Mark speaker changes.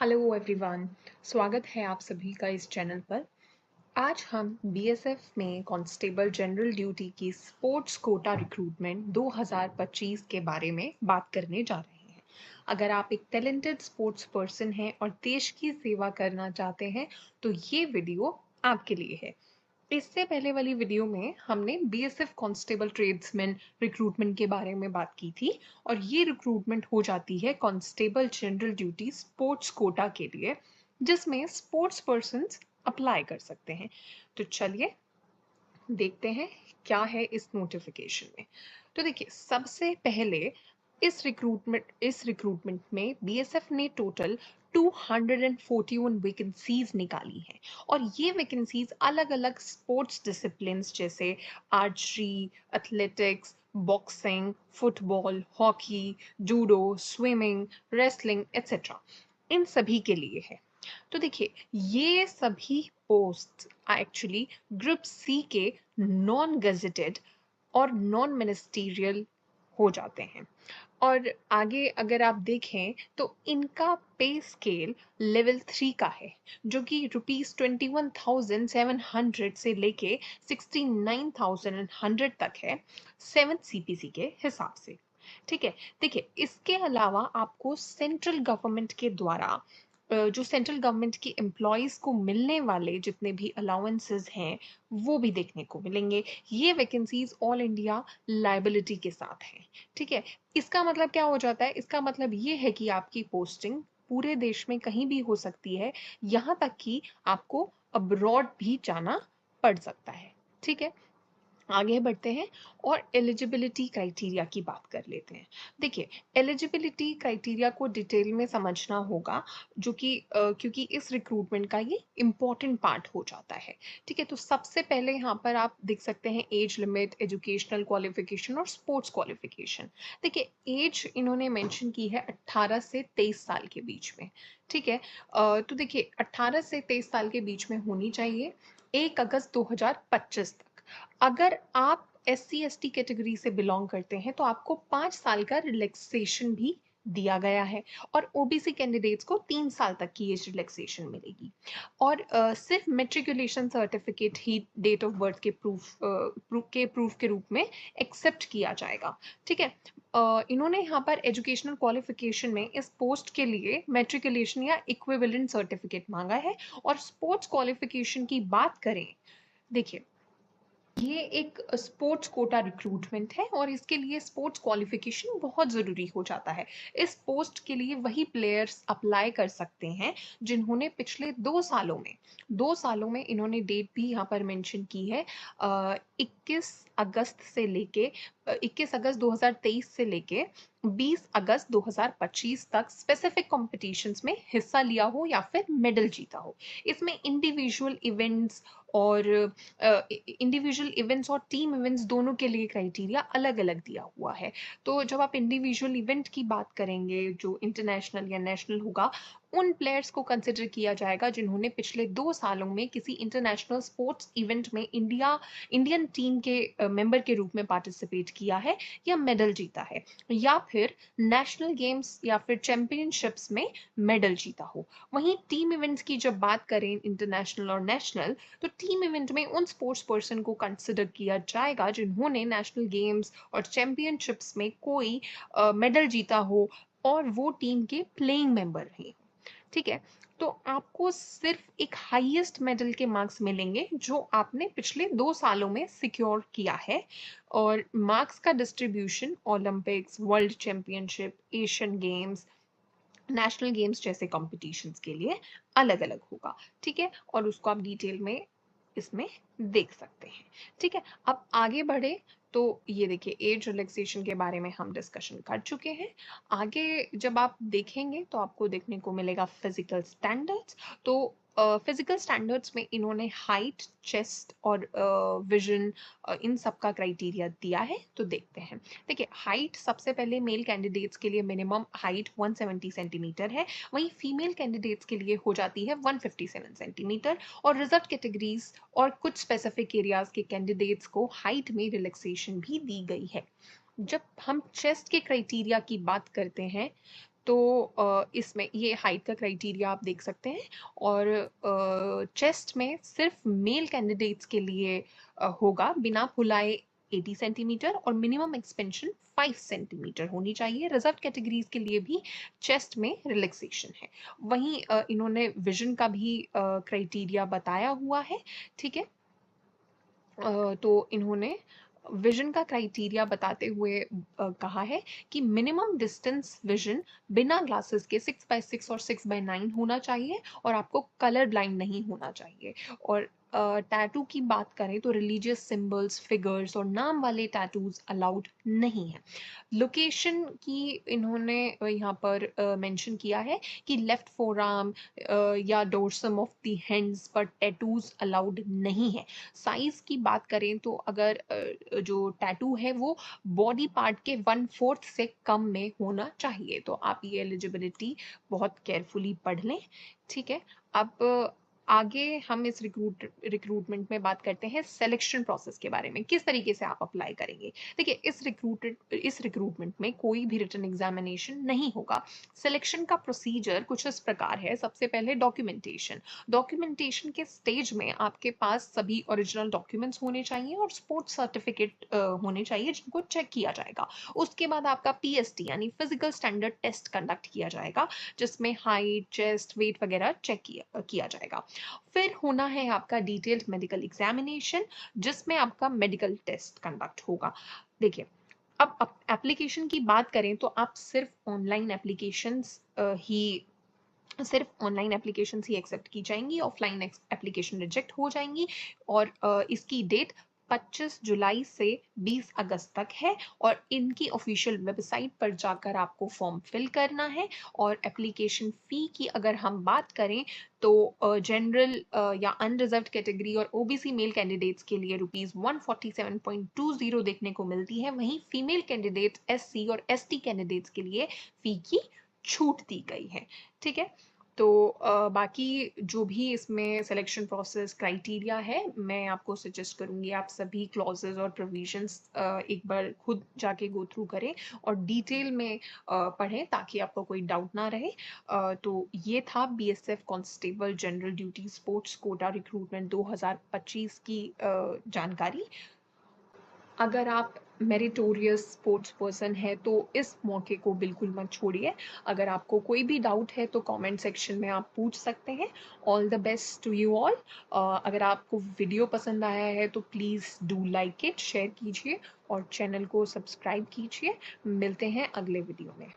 Speaker 1: Hello everyone. स्वागत है आप सभी का इस चैनल पर। आज हम बीएसएफ में कांस्टेबल जनरल ड्यूटी की स्पोर्ट्स कोटा रिक्रूटमेंट 2025 के बारे में बात करने जा रहे हैं। अगर आप एक टैलेंटेड स्पोर्ट्स पर्सन हैं और देश की सेवा करना चाहते हैं तो ये वीडियो आपके लिए है। इससे पहले वाली वीडियो में हमने बीएसएफ कांस्टेबल ट्रेड्समैन रिक्रूटमेंट के बारे में बात की थी और ये रिक्रूटमेंट हो जाती है constable general duty sports quota के लिए, जिसमें स्पोर्ट्स पर्सन्स अप्लाई कर सकते हैं। तो चलिए देखते हैं क्या है इस नोटिफिकेशन में। तो देखिए, सबसे पहले इस रिक्रूटमेंट में बीएसएफ ने टोटल 241 वैकेंसीज निकाली हैं और ये वैकेंसीज अलग अलग स्पोर्ट्स डिसिप्लिन्स जैसे archery, athletics, boxing, football, hockey, judo, swimming, wrestling etcetera, इन सभी के लिए है। तो देखिए, ये सभी पोस्ट एक्चुअली ग्रुप सी के नॉन गेजेटेड और नॉन मिनिस्टीरियल हो जाते हैं। और आगे अगर आप देखें तो इनका पे स्केल लेवल 3 का है, जो कि ₹21,700 से लेके 69,100 तक है 7th सीपीसी के हिसाब से। ठीक है, देखिए इसके अलावा आपको सेंट्रल गवर्नमेंट के द्वारा जो सेंट्रल गवर्नमेंट की एम्प्लॉयज को मिलने वाले जितने भी अलाउंसेस हैं वो भी देखने को मिलेंगे। ये वैकेंसीज ऑल इंडिया लाइबिलिटी के साथ हैं। ठीक है, इसका मतलब क्या हो जाता है? इसका मतलब ये है कि आपकी पोस्टिंग पूरे देश में कहीं भी हो सकती है, यहाँ तक कि आपको अब्रॉड भी जाना पड़ सकता है। ठीक है, आगे बढ़ते हैं और एलिजिबिलिटी क्राइटेरिया की बात कर लेते हैं। देखिए, एलिजिबिलिटी क्राइटेरिया को डिटेल में समझना होगा, जो कि क्योंकि इस रिक्रूटमेंट का ये इम्पॉर्टेंट पार्ट हो जाता है। ठीक है, तो सबसे पहले यहाँ पर आप देख सकते हैं एज लिमिट, एजुकेशनल क्वालिफिकेशन और स्पोर्ट्स क्वालिफिकेशन। देखिए, एज इन्होंने मेंशन की है 18 से 23 साल के बीच में। ठीक है, तो देखिए 18 से 23 साल के बीच में होनी चाहिए 1 अगस्त 2025 तक। अगर आप SC/ST कैटेगरी से बिलोंग करते हैं तो आपको 5 साल का रिलैक्सेशन भी दिया गया है और ओबीसी कैंडिडेट्स को 3 साल तक की एज रिलैक्सेशन मिलेगी। और सिर्फ मेट्रिकुलेशन सर्टिफिकेट ही डेट ऑफ बर्थ के प्रूफ के रूप में एक्सेप्ट किया जाएगा। ठीक है, इन्होंने यहाँ पर एजुकेशनल क्वालिफिकेशन में इस पोस्ट के लिए मेट्रिकुलेशन या इक्विवेलेंट सर्टिफिकेट मांगा है। और स्पोर्ट्स क्वालिफिकेशन की बात करें, देखिए ये एक स्पोर्ट्स कोटा रिक्रूटमेंट है और इसके लिए स्पोर्ट्स क्वालिफिकेशन बहुत ज़रूरी हो जाता है। इस पोस्ट के लिए वही प्लेयर्स अप्लाई कर सकते हैं जिन्होंने पिछले 2 सालों में इन्होंने डेट भी यहाँ पर मेंशन की है, 21 अगस्त 2023 से लेके 20 अगस्त 2025 तक स्पेसिफिक कॉम्पिटिशन्स में हिस्सा लिया हो या फिर मेडल जीता हो। इसमें इंडिविजुअल इवेंट्स और टीम इवेंट्स दोनों के लिए क्राइटेरिया अलग अलग दिया हुआ है। तो जब आप इंडिविजुअल इवेंट की बात करेंगे जो इंटरनेशनल या नेशनल होगा, उन प्लेयर्स को कंसिडर किया जाएगा जिन्होंने पिछले 2 सालों में किसी इंटरनेशनल स्पोर्ट्स इवेंट में इंडियन टीम के मेंबर के रूप में पार्टिसिपेट किया है या मेडल जीता है, या फिर नेशनल गेम्स या फिर चैंपियनशिप्स में मेडल जीता हो। वहीं टीम इवेंट्स की जब बात करें इंटरनेशनल और नेशनल, तो टीम इवेंट में उन स्पोर्ट्स पर्सन को कंसिडर किया जाएगा जिन्होंने नेशनल गेम्स और चैंपियनशिप्स में कोई मेडल जीता हो और वो टीम के प्लेइंग मेंबर रहे। ठीक है, तो आपको सिर्फ एक हाईएस्ट मेडल के मार्क्स मिलेंगे जो आपने पिछले 2 सालों में सिक्योर किया है। और मार्क्स का distribution Olympics, world championship, Asian games, national games जैसे कॉम्पिटिशन्स के लिए अलग अलग होगा। ठीक है, और उसको आप डिटेल में इसमें देख सकते हैं। ठीक है, अब आगे बढ़े तो ये देखिए एज रिलैक्सेशन के बारे में हम डिस्कशन कर चुके हैं। आगे जब आप देखेंगे तो आपको देखने को मिलेगा फिजिकल स्टैंडर्ड्स। तो फिजिकल स्टैंडर्ड्स में इन्होंने हाइट, चेस्ट और विजन, इन सब का क्राइटेरिया दिया है। तो देखते हैं। देखिए, हाइट सबसे पहले मेल कैंडिडेट्स के लिए मिनिमम हाइट 170 सेंटीमीटर है, वहीं फीमेल कैंडिडेट्स के लिए हो जाती है 157 सेंटीमीटर। और रिजर्व कैटेगरीज और कुछ स्पेसिफिक एरियाज के कैंडिडेट्स को हाइट में रिलैक्सेशन भी दी गई है। जब हम चेस्ट के क्राइटेरिया की बात करते हैं तो इसमें ये हाइट का क्राइटेरिया आप देख सकते हैं, और चेस्ट में सिर्फ मेल कैंडिडेट्स के लिए होगा बिना फुलाए 80 सेंटीमीटर, और मिनिमम एक्सपेंशन 5 सेंटीमीटर होनी चाहिए। रिजर्व कैटेगरीज के लिए भी चेस्ट में रिलैक्सेशन है। वहीं इन्होंने विजन का भी क्राइटेरिया बताया हुआ है, ठीक है। तो इन्होंने विजन का क्राइटेरिया बताते हुए कहा है कि मिनिमम डिस्टेंस विजन बिना ग्लासेस के 6x6 और 6x9 होना चाहिए, और आपको कलर ब्लाइंड नहीं होना चाहिए। और टैटू की बात करें तो रिलीजियस सिंबल्स, फिगर्स और नाम वाले टैटूज अलाउड नहीं है। लोकेशन की इन्होंने यहाँ पर मेंशन किया है कि लेफ्ट फोर आर्म या डोर्सम ऑफ द हैंड्स पर टैटूज अलाउड नहीं है। साइज की बात करें तो अगर जो टैटू है वो बॉडी पार्ट के 1/4 से कम में होना चाहिए। तो आप ये एलिजिबिलिटी बहुत केयरफुली पढ़ लें, ठीक है। अब आगे हम इस रिक्रूटमेंट में बात करते हैं सिलेक्शन प्रोसेस के बारे में, किस तरीके से आप अप्लाई करेंगे। देखिए, इस रिक्रूटमेंट में कोई भी रिटन एग्जामिनेशन नहीं होगा। सिलेक्शन का प्रोसीजर कुछ इस प्रकार है। सबसे पहले डॉक्यूमेंटेशन के स्टेज में आपके पास सभी ओरिजिनल डॉक्यूमेंट्स होने चाहिए और स्पोर्ट्स सर्टिफिकेट होने चाहिए जिनको चेक किया जाएगा। उसके बाद आपका पीएसटी यानी फिजिकल स्टैंडर्ड टेस्ट कंडक्ट किया जाएगा, जिसमें हाइट, चेस्ट, वेट वगैरह चेक किया जाएगा। फिर होना है आपका डिटेल्ड मेडिकल एग्जामिनेशन, जिसमें आपका मेडिकल टेस्ट कंडक्ट होगा। देखिए, अब एप्लीकेशन की बात करें तो आप सिर्फ ऑनलाइन एप्लीकेशंस ही एक्सेप्ट की जाएंगी, ऑफलाइन एप्लीकेशन रिजेक्ट हो जाएंगी। और इसकी डेट 25 जुलाई से 20 अगस्त तक है, और इनकी ऑफिशियल वेबसाइट पर जाकर आपको फॉर्म फिल करना है। और एप्लीकेशन फ़ी की अगर हम बात करें तो जनरल या अनरिजर्व्ड कैटेगरी और ओबीसी मेल कैंडिडेट्स के लिए ₹147.20 देखने को मिलती है। वहीं फीमेल कैंडिडेट, एससी और एसटी कैंडिडेट्स के लिए फ़ी की छूट दी गई है, ठीक है। तो बाकी जो भी इसमें सिलेक्शन प्रोसेस क्राइटेरिया है, मैं आपको सजेस्ट करूंगी आप सभी क्लॉजेज और प्रोविजंस एक बार खुद जाके गो थ्रू करें और डिटेल में पढ़ें, ताकि आपको कोई डाउट ना रहे। तो ये था BSF constable general duty sports quota recruitment 2025 की जानकारी। अगर आप मेरिटोरियस स्पोर्ट्स पर्सन है तो इस मौके को बिल्कुल मत छोड़िए। अगर आपको कोई भी डाउट है तो कमेंट सेक्शन में आप पूछ सकते हैं। All the best to you all. अगर आपको वीडियो पसंद आया है तो please do like it, share कीजिए और चैनल को सब्सक्राइब कीजिए। मिलते हैं अगले वीडियो में।